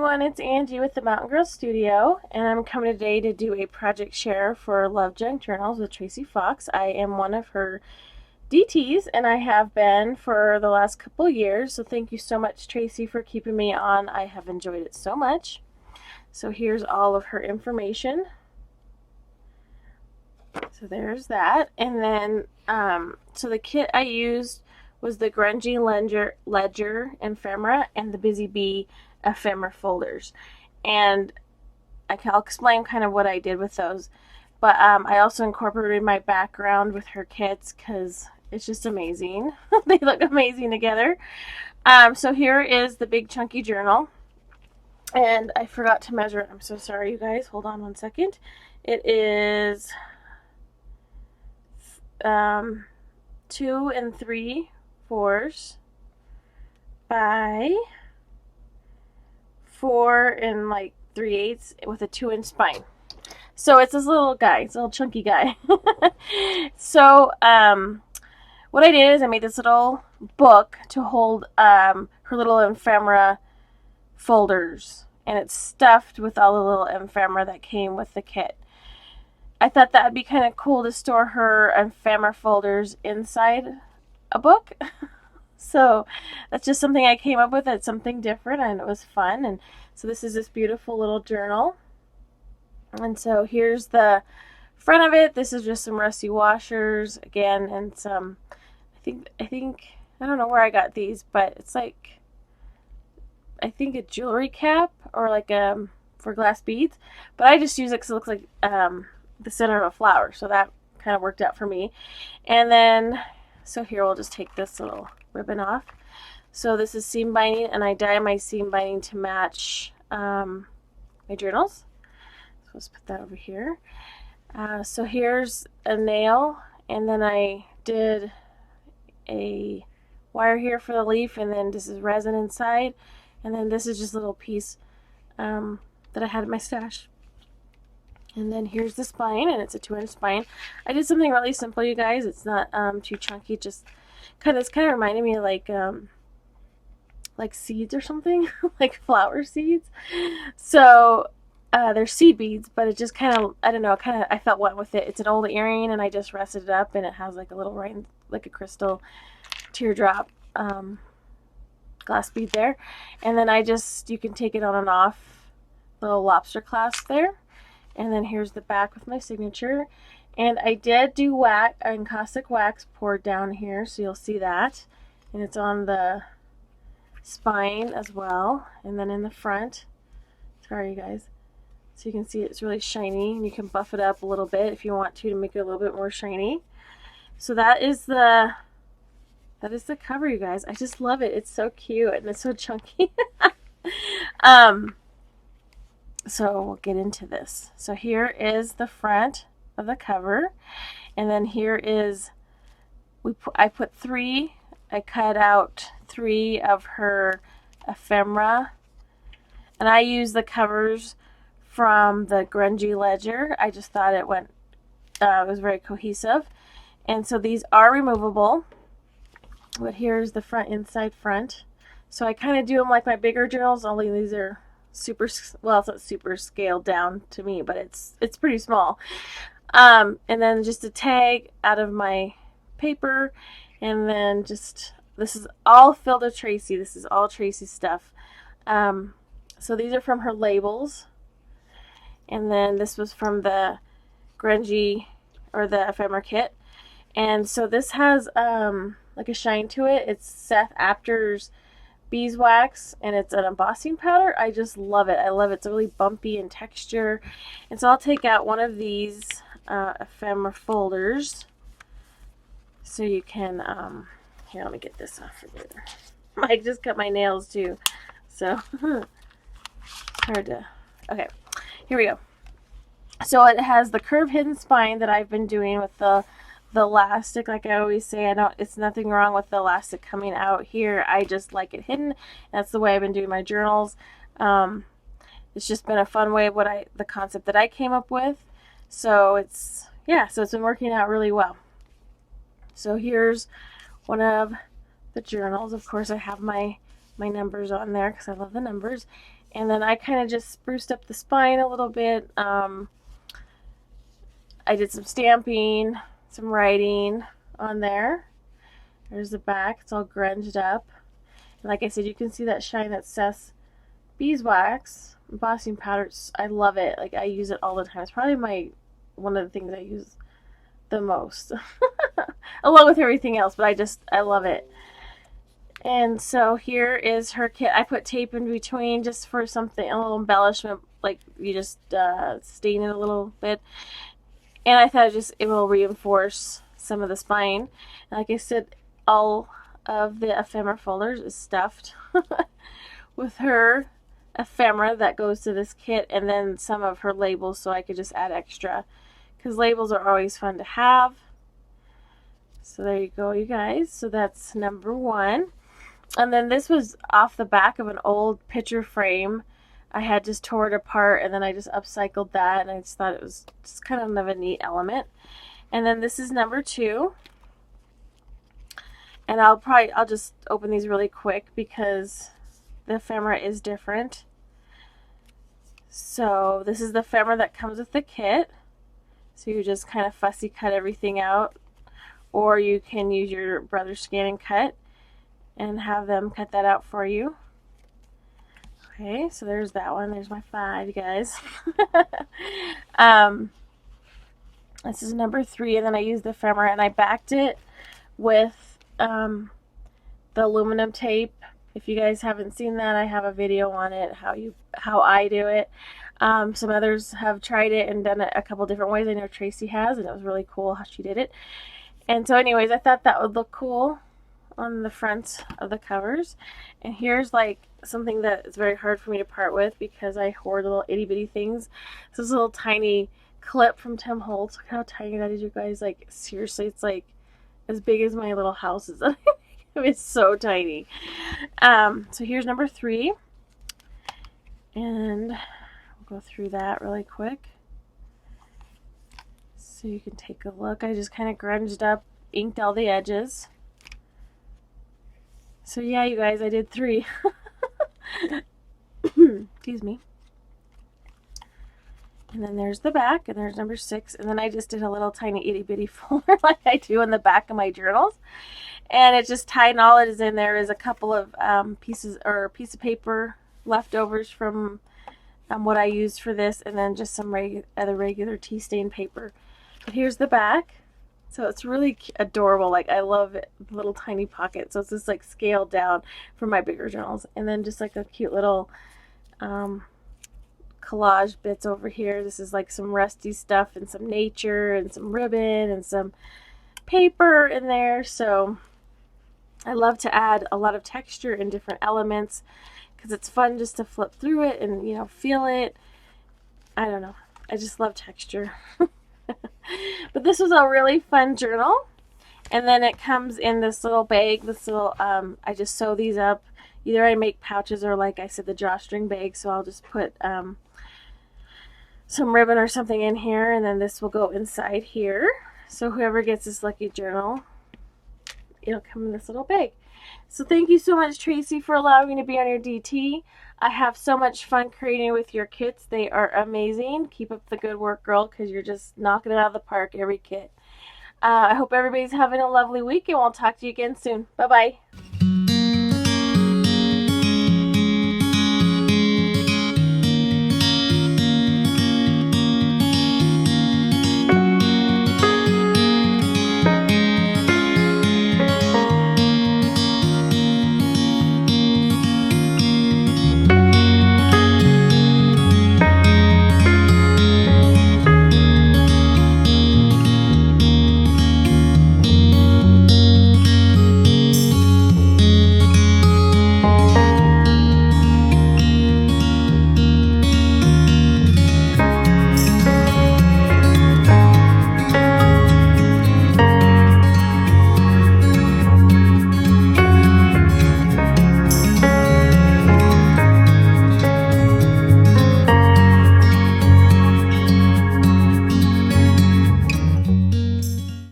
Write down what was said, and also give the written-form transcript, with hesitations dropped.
everyone, it's Angie with the Mountain Girl Studio, and I'm coming today to do a project share for Love Junk Journals with Tracie Fox. I am one of her DTs, and I have been for the last couple years, so thank you so much, Tracie, for keeping me on. I have enjoyed it so much. So here's all of her information. So there's that, and then, so the kit I used was the Grungy Ledger Ephemera and the Busy Bee Ephemera folders, and I'll explain kind of what I did with those. But I also incorporated my background with her kits because it's just amazing. They look amazing together. So here is the big chunky journal, and I forgot to measure it. I'm so sorry, you guys. Hold on one second. It is 2 3/4 by 4 3/8 with a 2-inch spine. So it's this little guy. It's a little chunky guy. So what I did is I made this little book to hold her little ephemera folders, and it's stuffed with all the little ephemera that came with the kit. I thought that would be kind of cool to store her ephemera folders inside a book. So that's just something I came up with. It's something different, and it was fun. And so this is this beautiful little journal. And so here's the front of it. This is just some rusty washers again, and some, I think I don't know where I got these, but it's like, I think a jewelry cap or like for glass beads. But I just use it because it looks like the center of a flower, so that kind of worked out for me. And then, so here we'll just take this little ribbon off. So this is seam binding, and I dye my seam binding to match my journals. So let's put that over here. So here's a nail, and then I did a wire here for the leaf, and then this is resin inside, and then this is just a little piece that I had in my stash. And then here's the spine, and it's a 2-inch spine. I did something really simple, you guys. It's not too chunky. Just it's kind of reminded me of like seeds or something, like flower seeds. So they're seed beads, but it just kind of, I don't know, I felt went with it. It's an old earring, and I just rested it up, and it has like a little rain, like a crystal teardrop glass bead there. And then you can take it on and off, little lobster clasp there. And then here's the back with my signature. And I did do encaustic wax poured down here, so you'll see that. And it's on the spine as well. And then in the front, sorry you guys, so you can see it's really shiny, and you can buff it up a little bit if you want to make it a little bit more shiny. So that is the cover, you guys. I just love it. It's so cute, and it's so chunky. So we'll get into this. So here is the front of the cover, and then here is, I cut out 3 of her ephemera, and I use the covers from the Grungy Ledger. I just thought it was very cohesive, and so these are removable. But here's the inside front. So I kind of do them like my bigger journals, only these are super, well, it's not super scaled down to me, but it's pretty small. And then just a tag out of my paper, and then this is all filled with Tracie. This is all Tracie stuff. So these are from her labels, and then this was from the Grungy, or the ephemera kit. And so this has like a shine to it. It's Seth Apter's beeswax, and it's an embossing powder. I just love it. I love it. It's really bumpy in texture. And so I'll take out one of these ephemera folders, so you can here, let me get this off of there. I just cut my nails too, so hard to, okay, here we go. So it has the curve hidden spine that I've been doing with the elastic. Like I always say, it's nothing wrong with the elastic coming out here. I just like it hidden. That's the way I've been doing my journals. It's just been a fun way of the concept that I came up with. So it's been working out really well. So here's one of the journals. Of course, I have my numbers on there because I love the numbers. And then I kind of just spruced up the spine a little bit. I did some stamping, some writing on there. There's the back. It's all grunged up. And like I said, you can see that shine that says beeswax embossing powder. I love it. Like, I use it all the time. It's probably one of the things I use the most along with everything else, but I love it. And so here is her kit. I put tape in between just for something, a little embellishment, like you just stain it a little bit. And I thought it will reinforce some of the spine. And like I said, all of the ephemera folders is stuffed with her ephemera that goes to this kit, and then some of her labels, so I could just add extra, because labels are always fun to have. So there you go, you guys. So that's number 1. And then this was off the back of an old picture frame. I had just tore it apart, and then I just upcycled that, and I just thought it was just kind of a neat element. And then this is number 2. And I'll just open these really quick because the ephemera is different. So this is the ephemera that comes with the kit. So you just kind of fussy cut everything out, or you can use your brother's scan and cut and have them cut that out for you. Okay, so there's that one. There's my 5, you guys. This is number 3, and then I used the ephemera and I backed it with the aluminum tape. If you guys haven't seen that, I have a video on it, how I do it. Some others have tried it and done it a couple different ways. I know Tracie has, and it was really cool how she did it. And so anyways, I thought that would look cool on the fronts of the covers. And here's like something that is very hard for me to part with because I hoard little itty bitty things. So this little tiny clip from Tim Holtz. Look how tiny that is, you guys. Like, seriously, it's like as big as my little house is. It's so tiny. So here's number 3, and we'll go through that really quick so you can take a look. I just kind of grunged up, inked all the edges. So yeah, you guys, I did 3. Excuse me. And then there's the back, and there's number 6, and then I just did a little tiny itty bitty folder like I do in the back of my journals. And it's just tied, and all it is in there is a couple of piece of paper leftovers from what I used for this, and then just some other regular tea stain paper. But here's the back. So it's really adorable. Like, I love it. Little tiny pocket. So it's just like scaled down from my bigger journals. And then just like a cute little collage bits over here. This is like some rusty stuff and some nature and some ribbon and some paper in there. So I love to add a lot of texture and different elements because it's fun just to flip through it and, you know, feel it. I don't know. I just love texture. But this was a really fun journal. And then it comes in this little bag, this little, I just sew these up. Either I make pouches or, like I said, the drawstring bag. So I'll just put some ribbon or something in here, and then this will go inside here. So whoever gets this lucky journal, it'll come in this little bag. So thank you so much, Tracie, for allowing me to be on your DT. I have so much fun creating with your kits. They are amazing. Keep up the good work, girl, because you're just knocking it out of the park every kit. I hope everybody's having a lovely week, and we'll talk to you again soon. Bye-bye.